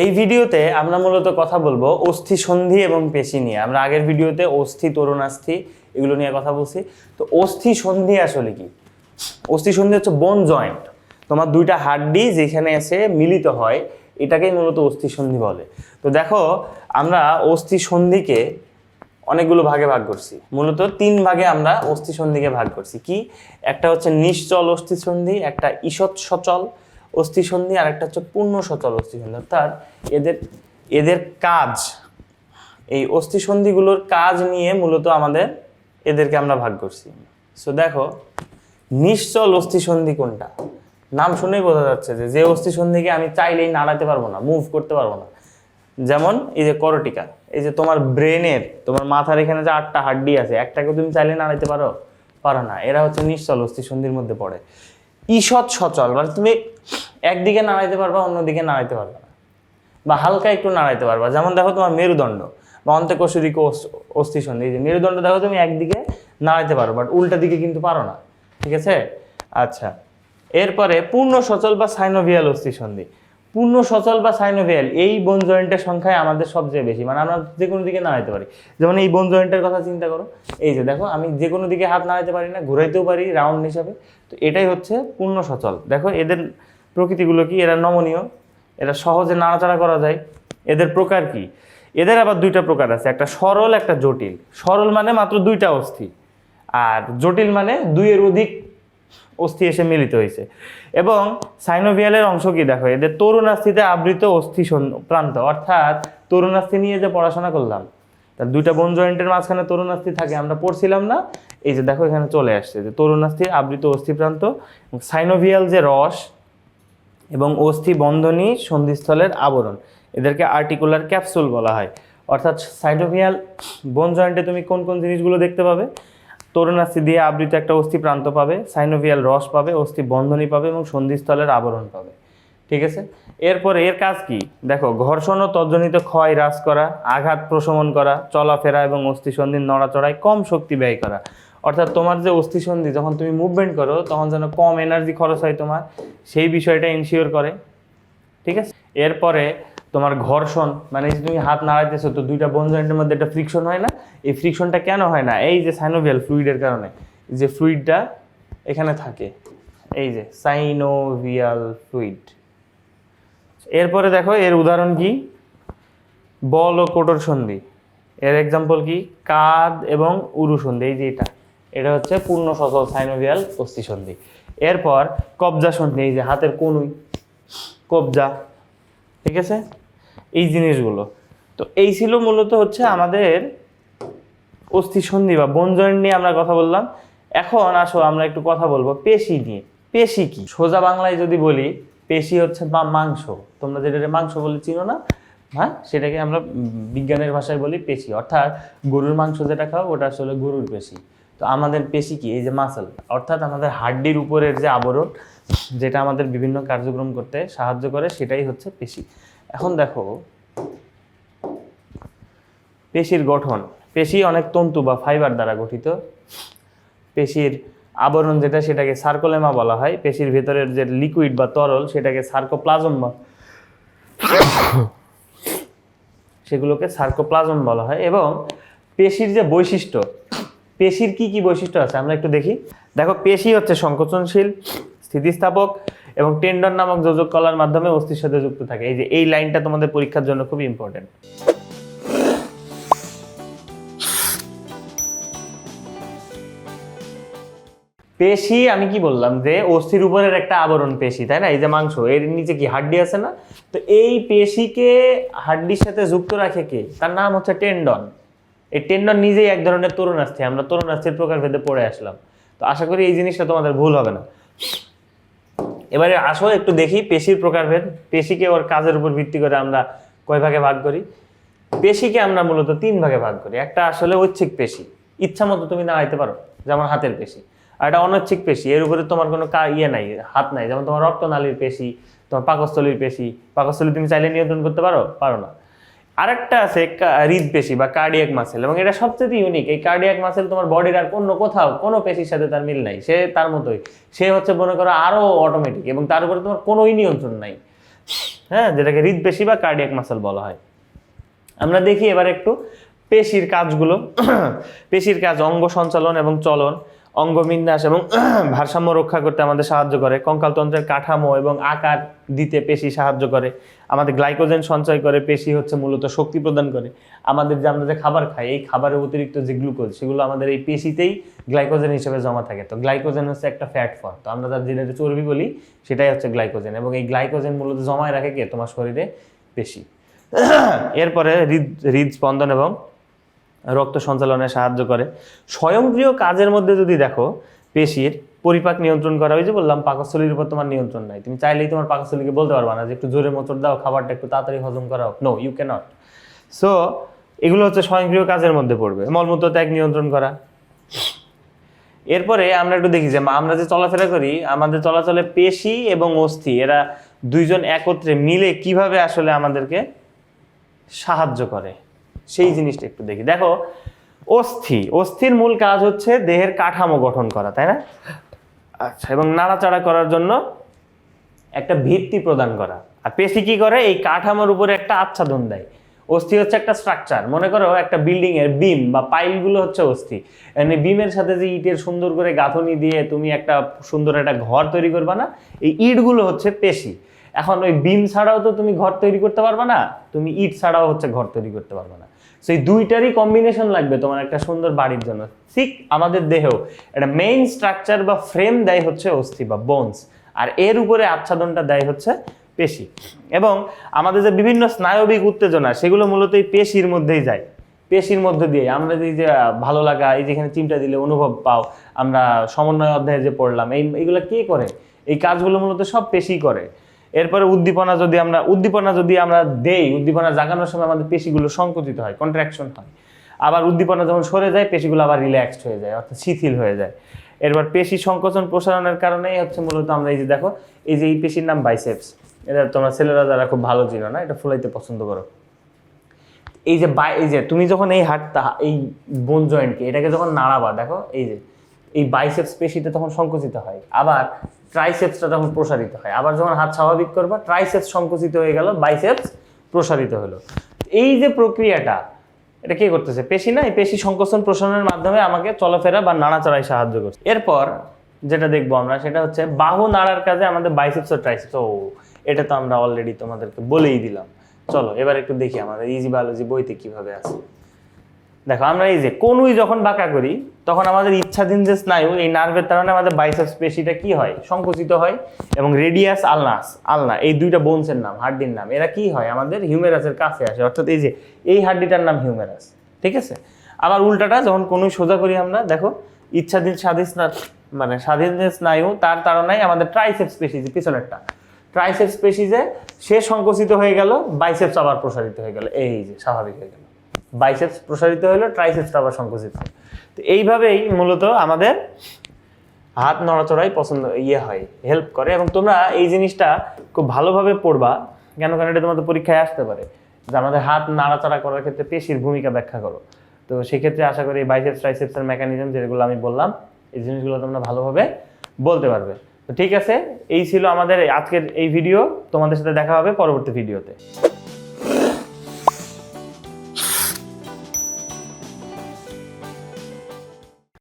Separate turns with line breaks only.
এই ভিডিওতে আমরা মূলত কথা বলবো অস্থি সন্ধি এবং পেশি নিয়ে। আমরা আগের ভিডিওতে অস্থি তরুণাস্থি এগুলো নিয়ে কথা বলছি। তো অস্থি সন্ধি আসলে কি? অস্থি সন্ধি হচ্ছে বোন জয়েন্ট, তোমার দুইটা হাড্ডি যেখানে এসে মিলিত হয়, এটাকেই মূলত অস্থি সন্ধি বলে। তো দেখো, আমরা অস্থি সন্ধিকে অনেকগুলো ভাগে ভাগ করছি, মূলত তিন ভাগে আমরা অস্থি সন্ধিকে ভাগ করছি। কি? একটা হচ্ছে নিশ্চল অস্থি সন্ধি, একটা ঈষৎ সচল অস্থি সন্ধি, আর একটা হচ্ছে পূর্ণ সচল অস্থি সন্ধি। অর্থাৎ এদের এদের কাজ, এই অস্থি সন্ধিগুলোর কাজ নিয়ে মূলত এদেরকে আমরা ভাগ করছি। সো দেখো, নিশ্চল অস্থি সন্ধি কোনটা? নাম শুনেই বোঝা যাচ্ছে যে অস্থি সন্ধিকে আমি চাইলেই নাড়াতে পারবো না, মুভ করতে পারবো না। যেমন এই যে করটিকা, এই যে তোমার ব্রেনের, তোমার মাথার এখানে যে 8টা হাড্ডি আছে, একটাকে তুমি চাইলে নাড়াইতে পারো না। এরা হচ্ছে নিশ্চল অস্থি সন্ধির মধ্যে পড়ে। ঈষৎ সচল মানে তুমি একদিকে নাড়াইতে পারবা, অন্যদিকে নাড়াইতে পারবা না, বা হালকা একটু নাড়াইতে পারবা। যেমন দেখো তোমার মেরুদণ্ড বা অন্ত্যকোষরিক অস্থি সন্ধি, এই যে মেরুদণ্ড দেখো তুমি একদিকে নাড়াইতে পারো, বাট উল্টা দিকে কিন্তু পারো না। ঠিক আছে? আচ্ছা, এরপরে পূর্ণ সচল বা সাইনোভিয়াল অস্থি সন্ধি। পূর্ণ সচল বা সাইনোভিয়াল এই বোন জয়েন্টের সংখ্যায় আমাদের সবচেয়ে বেশি, মানে আমরা যে কোনো দিকে নাড়াইতে পারি। যেমন এই বোন জয়েন্টের কথা চিন্তা করো, এই যে দেখো আমি যে কোনো দিকে হাত নাড়াইতে পারি না, ঘুরাইতেও পারি রাউন্ড হিসাবে। তো এটাই হচ্ছে পূর্ণ সচল। দেখো এদের প্রকৃতিগুলো কি? এরা নমনীয়, এরা সহজে নাড়াচাড়া করা যায়। এদের প্রকার কি? এদের আবার দুইটা প্রকার আছে, একটা সরল, একটা জটিল। সরল মানে মাত্র দুইটা অস্থি, আর জটিল মানে দুইয়ের অধিক অস্থি এসে মিলিত হয়েছে। এবং সাইনোভিয়ালের অংশ কি? দেখো এদের তরুণাস্থিতে আবৃত অস্থি প্রান্ত, অর্থাৎ তরুণাস্থি নিয়ে যে পড়াশোনা করলাম, তার দুইটা বোন জয়েন্টের মাঝখানে তরুণাস্থি থাকে, আমরা পড়ছিলাম না? এই যে দেখো এখানে চলে আসছে যে তরুণাস্থির আবৃত অস্থি প্রান্ত, সাইনোভিয়াল যে রস এবং অস্থি বন্ধনী সন্ধিস্থলের আবরণ, এদেরকে আর্টিকুলার ক্যাপসুল বলা হয়। অর্থাৎ সাইনোভিয়াল বোন জয়েন্টে তুমি কোন কোন জিনিসগুলো দেখতে পাবে? তরুণাস্থি দিয়ে আবৃত একটা অস্থি প্রান্ত পাবে, সাইনোভিয়াল রস পাবে, অস্থি বন্ধনী পাবে এবং সন্ধিস্থলের আবরণ পাবে। ঠিক আছে? এরপরে এর কাজ কি? দেখো, ঘর্ষণ ও তজ্জনিত ক্ষয় হ্রাস করা, আঘাত প্রশমন করা, চলাফেরা এবং অস্থি সন্ধির নড়াচড়ায় কম শক্তি ব্যয় করা। অর্থাৎ তোমার যে অস্থি সন্ধি যখন তুমি মুভমেন্ট করো, তখন যেন কম এনার্জি খরচ হয় তোমার, সেই বিষয়টা ইনশিওর করে। ঠিক আছে? এরপরে তোমার ঘর্ষণ, মানে তুমি হাত নাড়াইতেছো, তো দুইটা বোন জয়েন্টের মধ্যে একটা ফ্রিকশন হয় না? এই ফ্রিকশনটা কেন হয় না? এই যে সাইনোভিয়াল ফ্লুইডের কারণে, যে ফ্লুইডটা এখানে থাকে, এই যে সাইনোভিয়াল ফ্লুইড। এরপরে দেখো এর উদাহরণ কি? বল ও কোটর সন্ধি। এর এক্সাম্পল কি? কাঁধ এবং উরু সন্ধি। এই যে এটা হচ্ছে পূর্ণ সচল সাইনোভিয়াল অস্থি সন্ধি। এরপর কবজা সন্ধি, এই যে হাতের কনুই, কবজা। ঠিক আছে? এই জিনিসগুলো। তো এই ছিল মূলত হচ্ছে আমাদের অস্থি সন্ধি বা বোন জয়েন্ট নিয়ে আমরা কথা বললাম। এখন আসো আমরা একটু কথা বলবো পেশি নিয়ে। পেশি কি? সোজা বাংলায় যদি বলি, পেশি হচ্ছে মাংস। তোমরা যেটা মাংস বলে চিনো না, হ্যাঁ, সেটাকে আমরা বিজ্ঞানের ভাষায় বলি পেশি। অর্থাৎ গরুর মাংস যেটা খাও, ওটা আসলে গরুর পেশি। তো আমাদের পেশি কি? এই যে মাসল, অর্থাৎ আমাদের হাড্ডির উপরের যে আবরণ, যেটা আমাদের বিভিন্ন কার্যক্রম করতে সাহায্য করে, সেটাই হচ্ছে পেশি। এখন দেখো পেশির গঠন। পেশি অনেক তন্তু বা ফাইবার দ্বারা গঠিত। পেশির আবরণ যেটা, সেটাকে সার্কোলেমা বলা হয়। পেশির ভেতরের যে লিকুইড বা তরল, সেটাকে সার্কোপ্লাজম সেগুলোকে সার্কোপ্লাজম বলা হয়। এবং পেশির যে বৈশিষ্ট্য, পেশির কি কি বৈশিষ্ট্য আছে আমরা একটু দেখি। দেখো, পেশি হচ্ছে সংকোচনশীল, স্থিতিস্থাপক এবং টেন্ডন নামক যোজক কলার মাধ্যমে অস্থির সাথে যুক্ত থাকে। এই যে এই লাইনটা তোমাদের পরীক্ষার জন্য খুব ইম্পর্টেন্ট। পেশি আমি কি বললাম? যে অস্থির উপরের একটা আবরণ পেশি, তাই না? এই যে মাংস, এর নিচে কি হাড্ডি আছে না? তো এই পেশিকে হাড্ডির সাথে যুক্ত রাখে কে? তার নাম হচ্ছে টেন্ডন। এই টেন্ডন নিজেই এক ধরনের তরুণাস্থি। আমরা তরুণাস্থির প্রকারভেদে পড়ে আসলাম, তো আশা করি এই জিনিসটা তোমাদের ভুল হবে না। এবারে আসো একটু দেখি পেশির প্রকারভেদ। পেশিকে ওর কাজের উপর ভিত্তি করে আমরা কয় ভাগে ভাগ করি? পেশিকে আমরা মূলত 3 ভাগে ভাগ করি। একটা আসলে ঐচ্ছিক পেশি, ইচ্ছা মতো তুমি নাড়াইতে পারো, যেমন হাতের পেশি। আর এটা অনৈচ্ছিক পেশি, এর উপরে তোমার কোনো নাই, হাত নাই। যেমন তোমার রক্তনালীর পেশি, তোমার পাকস্থলীর পেশি। পাকস্থলী তুমি চাইলে নিয়ন্ত্রণ করতে পারো না। আরেকটা আছে হৃদপেশি বা কার্ডিয়াক মাসেল, এবং এটা সবচেয়ে ইউনিক। এই কার্ডিয়াক মাসেল তোমার বডির আর কোথাও কোনো পেশির সাথে তার মিল নাই। সে তার মতোই, সে হচ্ছে মনে করো আরো অটোমেটিক, এবং তার উপরে তোমার কোনোই নিয়ন্ত্রণ নাই। হ্যাঁ, যেটাকে হৃদপেশি বা কার্ডিয়াক মাসল বলা হয়। আমরা দেখি এবার একটু পেশির কাজগুলো। পেশির কাজ অঙ্গ সঞ্চালন এবং চলন, অঙ্গ বিন্যাস এবং ভারসাম্য রক্ষা করতে আমাদের সাহায্য করে, কঙ্কালতন্ত্রের কাঠামো এবং আকার দিতে পেশি সাহায্য করে, আমাদের গ্লাইকোজেন সঞ্চয় করে, পেশি হচ্ছে মূলত শক্তি প্রদান করে, আমাদের যে আমরা যে খাবার খাই এই খাবারের অতিরিক্ত যে গ্লুকোজ সেগুলো আমাদের এই পেশিতেই গ্লাইকোজেন হিসেবে জমা থাকে। তো গ্লাইকোজেন হচ্ছে একটা ফ্যাট ফর্ম, তো আমরা তার যেটা চর্বি বলি সেটাই হচ্ছে গ্লাইকোজেন, এবং এই গ্লাইকোজেন মূলত জমায় রাখে কে? তোমার শরীরে পেশি। এরপরে হৃদস্পন্দন এবং রক্ত সঞ্চালনে সাহায্য করে। স্বয়ংক্রিয় কাজের মধ্যে যদি দেখো, পেশির পরিপাক নিয়ন্ত্রণ করা, ওই যে বললাম পাকস্থলীর উপর তোমার নিয়ন্ত্রণ নাই, তুমি চাইলেই তোমার পাকস্থলীকে বলতে পারবা না যে একটু জোরে মোচড় দাও, খাবারটা একটু তাড়াতাড়ি হজম করাও। No, you cannot. সো এগুলো হচ্ছে স্বয়ংক্রিয় কাজের মধ্যে পড়বে। মলমূত্র ত্যাগ নিয়ন্ত্রণ করা। এরপরে আমরা একটু দেখি যে আমরা যে চলাফেরা করি, আমাদের চলাচলে পেশি এবং অস্থি এরা দুইজন একত্রে মিলে কিভাবে আসলে আমাদেরকে সাহায্য করে সেই জিনিসটা একটু দেখি। দেখো, অস্থির মূল কাজ হচ্ছে দেহের কাঠামো গঠন করা, তাই না? আচ্ছা, এবং নাড়াচাড়া করার জন্য একটা ভিত্তি প্রদান করা। আর পেশি কি করে? এই কাঠামোর উপরে একটা আচ্ছাদন দেয়। অস্থি হচ্ছে একটা স্ট্রাকচার। মনে করো একটা বিল্ডিং এর বিম বা পাইলগুলো হচ্ছে অস্থি। মানে বিমের সাথে যে ইটের সুন্দর করে গাঁথনি দিয়ে তুমি একটা সুন্দর একটা ঘর তৈরি করবা না, এই ইটগুলো হচ্ছে পেশি। এখন ওই বিম ছাড়াও তো তুমি ঘর তৈরি করতে পারবা না, তুমি ইট ছাড়াও হচ্ছে ঘর তৈরি করতে পারবা না। সেই দুইটারই কম্বিনেশন লাগবে তোমার একটা সুন্দর বাড়ির জন্য। ঠিক আমাদের দেহেও একটা মেইন স্ট্রাকচার বা ফ্রেম দেয় হচ্ছে অস্থি বা বোনস, আর এর উপরে আচ্ছাদনটা দেয় হচ্ছে পেশি। এবং আমাদের যে বিভিন্ন স্নায়বিক উত্তেজনা সেগুলো মূলত এই পেশির মধ্যেই যায়। পেশির মধ্যে দিয়ে আমরা যে ভালো লাগা, এই যেখানে চিমটা দিলে অনুভব পাও, আমরা সমন্বয় অধ্যায়ে যে পড়লাম, এইগুলো কে করে? এই কাজগুলো মূলত সব পেশি করে। এরপরে উদ্দীপনা যদি আমরা দেই, উদ্দীপনা জাগানোর সময় আমাদের পেশিগুলো সংকুচিত হয়, কন্ট্রাকশন হয়। আবার উদ্দীপনা যখন সরে যায় পেশিগুলো আবার রিল্যাক্সড হয়ে যায়, অর্থাৎ শিথিল হয়ে যায়। এরপর পেশি সংকোচন প্রসারণের কারণেই হচ্ছে মূলত আমরা এই যে দেখো, এই যে এই পেশির নাম বাইসেপস, এটা তোমরা ছেলেরা যারা খুব ভালো চিনো না, এটা ফুলাইতে পছন্দ করো। এই যে তুমি যখন এই হাতটা, এই বোন জয়েন্টকে এটাকে যখন নাড়াবা, দেখো এই যে এই বাইসেপস পেশিটা তখন সংকুচিত হয়, আবার ট্রাইসেপসটা তখন প্রসারিত হয়। আবার যখন হাত স্বাভাবিক করবা, ট্রাইসেপস সংকুচিত হয়ে গেল, বাইসেপস প্রসারিত হলো। এই যে প্রক্রিয়াটা, এটা কে করতেছে? পেশি না? এই পেশি সংকোচন প্রসারণের মাধ্যমে আমাকে চলাফেরা বা নাড়াচাড়ায় সাহায্য করছে। এরপর যেটা দেখবো আমরা সেটা হচ্ছে বাহু নাড়ার কাজে আমাদের বাইসেপস ও ট্রাইসেপস। ও, এটা তো আমরা অলরেডি তোমাদেরকে বলেই দিলাম। চলো এবার একটু দেখি আমাদের ইজি বায়োলজি বইতে কিভাবে আছে। দেখো, আমরা এই যে কনুই যখন বাঁকা করি তখন আমাদের ইচ্ছাধীন যে স্নায়ু, এই নার্ভের কারণে আমাদের বাইসেপস পেশিটা কি হয়? সংকুচিত হয়। এবং রেডিয়াস আলনা এই দুইটা বোনসের নাম, হাড্ডির নাম, এরা কি হয়? আমাদের হিউমেরাসের কাছে আসে, অর্থাৎ এই যে এই হাড্ডিটার নাম হিউমেরাস, ঠিক আছে? আবার উল্টাটা, যখন কনুই সোজা করি আমরা, দেখো স্বাধীন যে স্নায়ু তার তাড়নায় আমাদের ট্রাইসেপস পেশি, যে পিছনেরটা ট্রাইসেপস পেশি, যে সে সংকুচিত হয়ে গেল, বাইসেপস আবার প্রসারিত হয়ে গেল, এই যে স্বাভাবিক হয়ে গেল, বাইসেপস প্রসারিত হলো, ট্রাইসেপসটা আবার সংকুচিত হয়। তো এইভাবেই মূলত আমাদের হাত নড়াচড়াই হয়, হেল্প করে। এবং তোমরা এই জিনিসটা খুব ভালোভাবে পড়বা, কেন? কারণ এটা তোমাদের পরীক্ষায় আসতে পারে যে আমাদের হাত নাড়াচাড়া করার ক্ষেত্রে পেশির ভূমিকা ব্যাখ্যা করো। তো সেক্ষেত্রে আশা করি বাইসেপস ট্রাইসেপসের মেকানিজম যেগুলো আমি বললাম, এই জিনিসগুলো তোমরা ভালোভাবে বলতে পারবে। তো ঠিক আছে, এই ছিল আমাদের আজকের এই ভিডিও। তোমাদের সাথে দেখা হবে পরবর্তী ভিডিওতে।